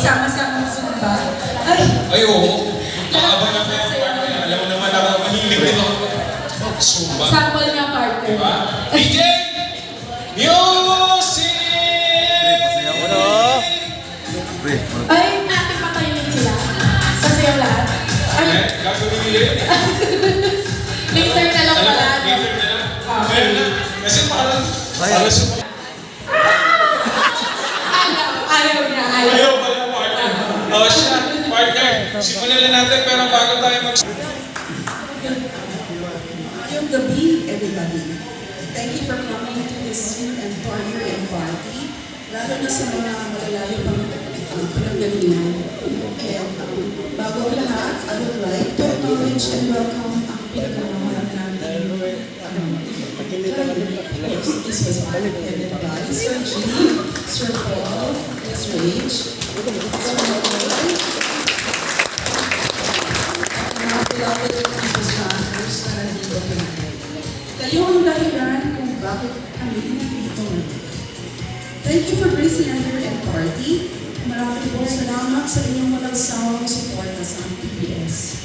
Sama-sama Zumba. Ay, oo. Maabang na kayo, partner. Alam mo naman ako, mahilig din ako. Zumba. Sample nga, partner. Diba? DJ! Music! Ay, natin patayin sila. Sasayaw lahat. Ay, Gagawin nila yun. later na lang pala. Later na lang. Meron na. Kasi parang super. Ayaw niya, ayaw. Ayaw pala, partner. Oh, siya, partner. Simulan na natin, pero bago tayo Yung gabi, everybody. Thank you for coming to this year-end party. Lalo na sa mga malalayo pang pinanggalingan. And bago ang lahat, I would like to acknowledge and welcome ang pinakamahal natin. This was headed by Sir G, Sir Paul, Ms. Rage, Sir Paul, mga beloved people's partners na nandito tonight. Kayo ang dahilan kung bakit kami nandito ngayon. Thank you for gracing our year-end party. Maraming po salamat sa inyong walang sawang suporta sa PBS.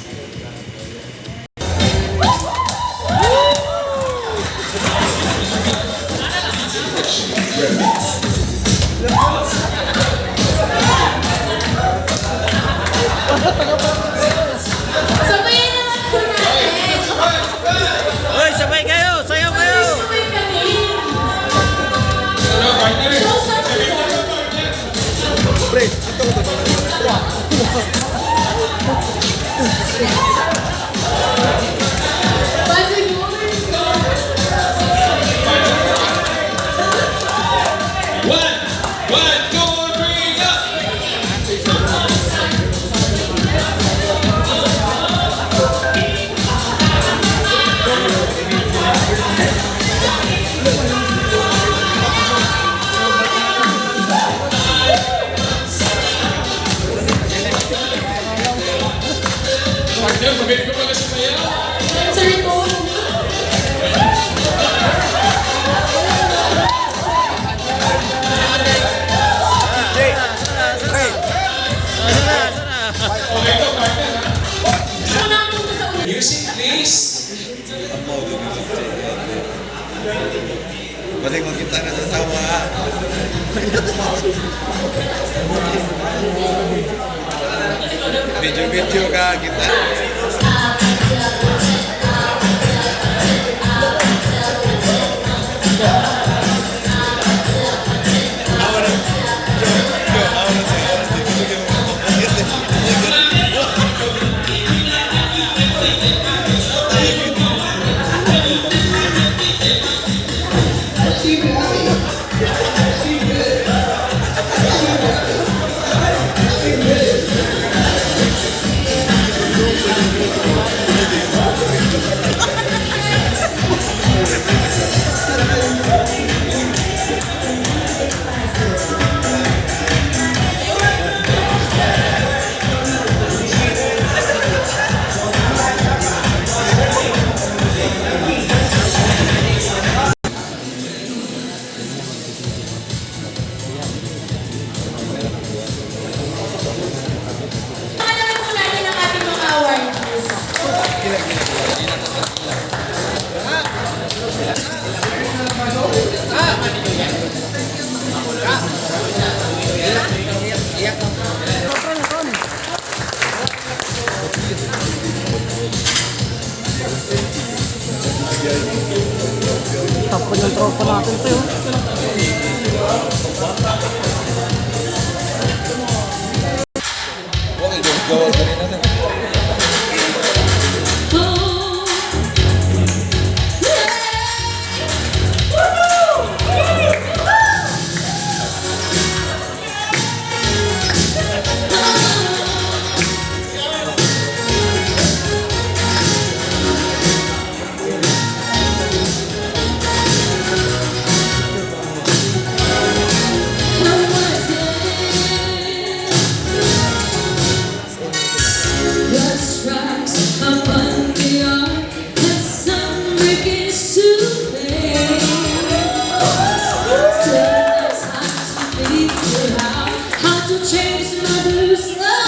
Sabayan naman po natin. Hoy, sabay kayo! Sayaw kayo! Sabay kami. Ano, partner? Show some support. Pre, ito ko ito. Badly movers. One, two, three, go! Partner, magaling ko pala sumayaw. Sir Paul. Okay to, partner. Una ang punta sa ulo. Music, please. Balik mo kita na sa sawa. Video ka kita. Pakalaman po natin ang ating mga awardees. Tapos yung tropa natin ito yun. Okay, gawa ko rin natin. chase my blue slow.